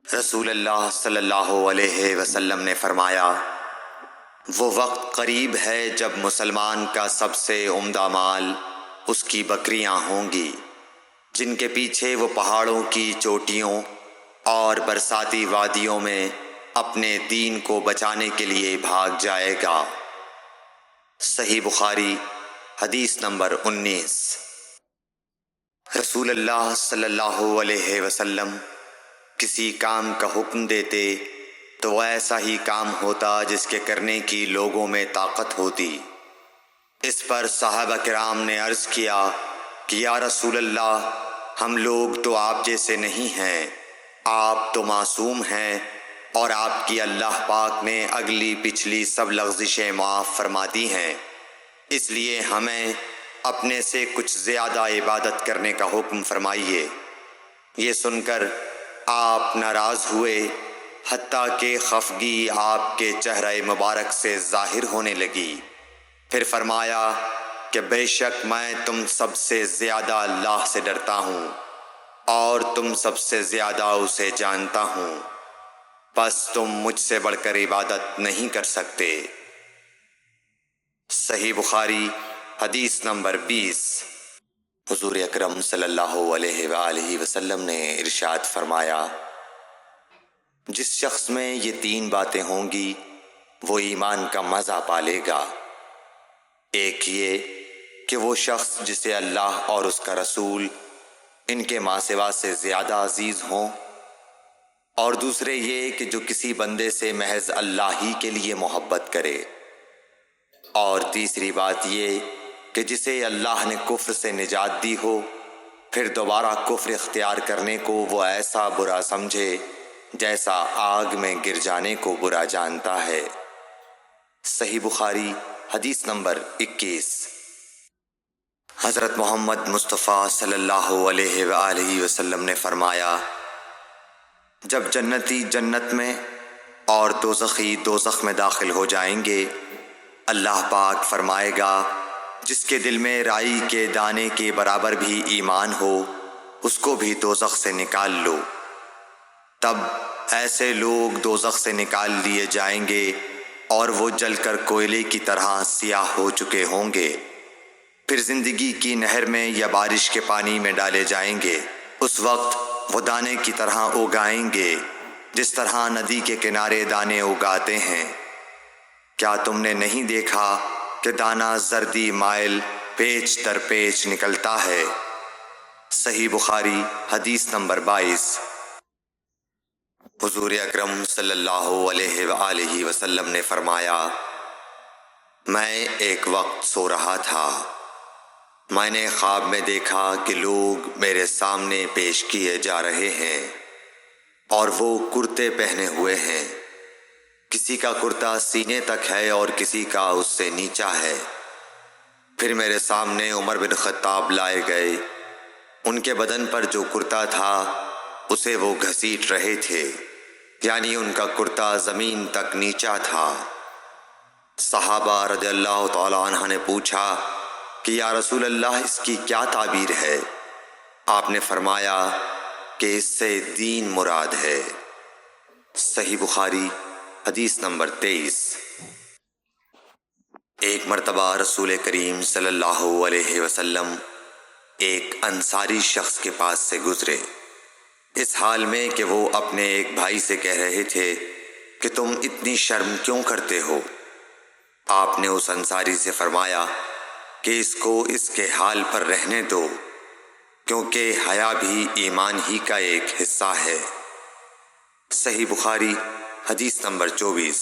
رسول اللہ صلی اللہ علیہ وسلم نے فرمایا، وہ وقت قریب ہے جب مسلمان کا سب سے عمدہ مال اس کی بکریاں ہوں گی، جن کے پیچھے وہ پہاڑوں کی چوٹیوں اور برساتی وادیوں میں اپنے دین کو بچانے کے لیے بھاگ جائے گا۔ صحیح بخاری حدیث نمبر 19۔ رسول اللہ صلی اللہ علیہ وسلم کسی کام کا حکم دیتے تو وہ ایسا ہی کام ہوتا جس کے کرنے کی لوگوں میں طاقت ہوتی۔ اس پر صحابہ کرام نے عرض کیا کہ یا رسول اللہ، ہم لوگ تو آپ جیسے نہیں ہیں، آپ تو معصوم ہیں اور آپ کی اللہ پاک نے اگلی پچھلی سب لغزشیں معاف فرما دی ہیں، اس لیے ہمیں اپنے سے کچھ زیادہ عبادت کرنے کا حکم فرمائیے۔ یہ سن کر آپ ناراض ہوئے، حتیٰ کہ خفگی آپ کے چہرہ مبارک سے ظاہر ہونے لگی۔ پھر فرمایا کہ بے شک میں تم سب سے زیادہ اللہ سے ڈرتا ہوں اور تم سب سے زیادہ اسے جانتا ہوں، بس تم مجھ سے بڑھ کر عبادت نہیں کر سکتے۔ صحیح بخاری حدیث نمبر 20۔ حضور اکرم صلی اللہ علیہ وآلہ وسلم نے ارشاد فرمایا، جس شخص میں یہ 3 باتیں ہوں گی وہ ایمان کا مزہ پالے گا۔ ایک یہ کہ وہ شخص جسے اللہ اور اس کا رسول ان کے ماں سوا سے زیادہ عزیز ہوں، اور دوسرے یہ کہ جو کسی بندے سے محض اللہ ہی کے لیے محبت کرے، اور تیسری بات یہ کہ جسے اللہ نے کفر سے نجات دی ہو، پھر دوبارہ کفر اختیار کرنے کو وہ ایسا برا سمجھے جیسا آگ میں گر جانے کو برا جانتا ہے۔ صحیح بخاری حدیث نمبر 21۔ حضرت محمد مصطفیٰ صلی اللہ علیہ وآلہ وسلم نے فرمایا، جب جنتی جنت میں اور دوزخی دوزخ میں داخل ہو جائیں گے، اللہ پاک فرمائے گا، جس کے دل میں رائی کے دانے کے برابر بھی ایمان ہو، اس کو بھی دوزخ سے نکال لو۔ تب ایسے لوگ دوزخ سے نکال لیے جائیں گے اور وہ جل کر کوئلے کی طرح سیاہ ہو چکے ہوں گے، پھر زندگی کی نہر میں یا بارش کے پانی میں ڈالے جائیں گے۔ اس وقت وہ دانے کی طرح اگائیں گے، جس طرح ندی کے کنارے دانے اگاتے ہیں۔ کیا تم نے نہیں دیکھا کہ دانہ زردی مائل پیچ در پیچ نکلتا ہے؟ صحیح بخاری حدیث نمبر 22۔ حضور اکرم صلی اللہ علیہ وآلہ وسلم نے فرمایا، میں ایک وقت سو رہا تھا، میں نے خواب میں دیکھا کہ لوگ میرے سامنے پیش کیے جا رہے ہیں اور وہ کرتے پہنے ہوئے ہیں، کسی کا کرتا سینے تک ہے اور کسی کا اس سے نیچا ہے۔ پھر میرے سامنے عمر بن خطاب لائے گئے، ان کے بدن پر جو کرتا تھا اسے وہ گھسیٹ رہے تھے، یعنی ان کا کرتا زمین تک نیچا تھا۔ صحابہ رضی اللہ تعالی عنہ نے پوچھا کہ یا رسول اللہ، اس کی کیا تعبیر ہے؟ آپ نے فرمایا کہ اس سے دین مراد ہے۔ صحیح بخاری حدیث نمبر 23۔ ایک مرتبہ رسول کریم صلی اللہ علیہ وسلم ایک انصاری شخص کے پاس سے گزرے، اس حال میں کہ وہ اپنے ایک بھائی سے کہہ رہے تھے کہ تم اتنی شرم کیوں کرتے ہو؟ آپ نے اس انصاری سے فرمایا کہ اس کو اس کے حال پر رہنے دو، کیونکہ حیا بھی ایمان ہی کا ایک حصہ ہے۔ صحیح بخاری حدیث نمبر 24۔